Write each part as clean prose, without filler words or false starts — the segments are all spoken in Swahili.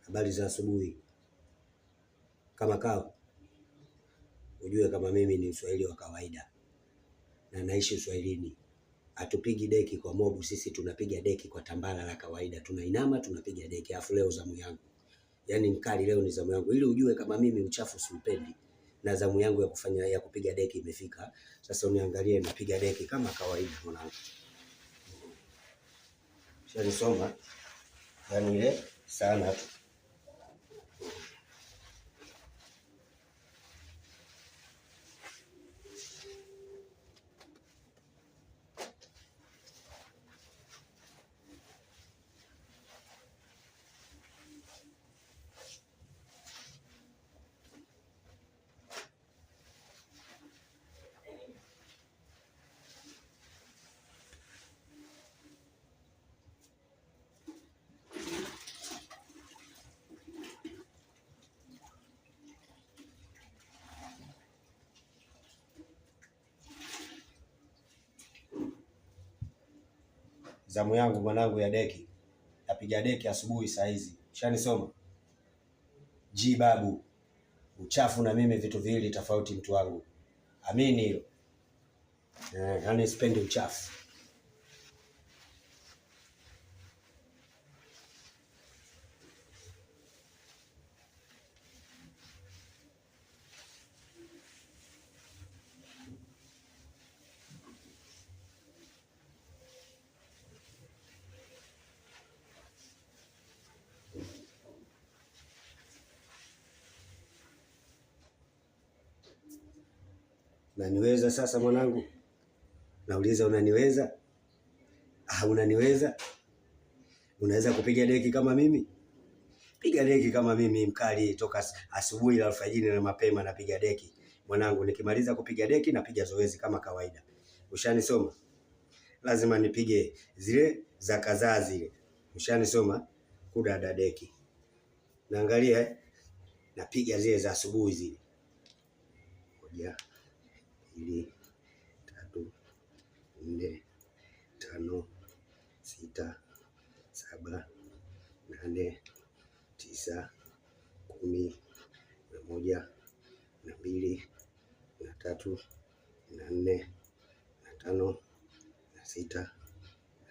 Habari za asubuhi. Kama kawa, ujue kama mimi ni Mswahili wa kawaida na naishi Uswahilini. Hatupigi deki kwa mobu, sisi tunapiga deki kwa tambala la kawaida. Tunainama tunapiga deki. Afu leo zamu yangu. Yaani mkali, leo ni zamu yangu. Ili ujue kama mimi uchafu siupendi na zamu yangu ya kupiga deki imefika. Sasa uniangalie napiga deki kama kawaida mwanangu. Shanisoma. Yaani ile sana tu. Zamu yangu mwanangu ya deki. Napiga deki asubuhi saa hizi. Shanisoma. G babu. Uchafu na mimi vitu viwili tofauti mtu wangu. Amini hilo. Yaani sipendi uchafu. Unaniweza sasa mwanangu? Nauliza unaniweza? Unaniweza? Unaweza kupiga deki kama mimi? Piga deki kama mimi mkali toka asubuhi na alfajiri na mapema napiga deki. Mwanangu nikimaliza kupiga deki napiga zoezi kama kawaida. Ushanisoma? Lazima nipige zile za kadhaa zile. Ushanisoma? Kudada deki. Naangalia napiga zile za asubuhi zile. 1, 2, 3, 4, 5, 6, 7, 8, 9, 10, 11, 12, 13, 14, 15, 16,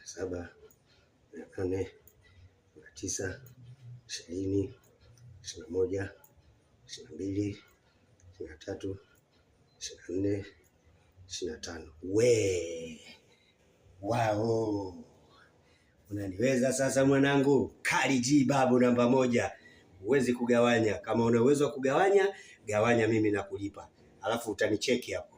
17, 18, 19, 20, 21, 22, 23, 24, 25. Wow. Unaniweza sasa mwanangu? Kali G babu namba 1. Huwezi kugawanya. Kama una uwezo wa kugawanya, gawanya mimi nakulipa. Alafu utanicheki hapo.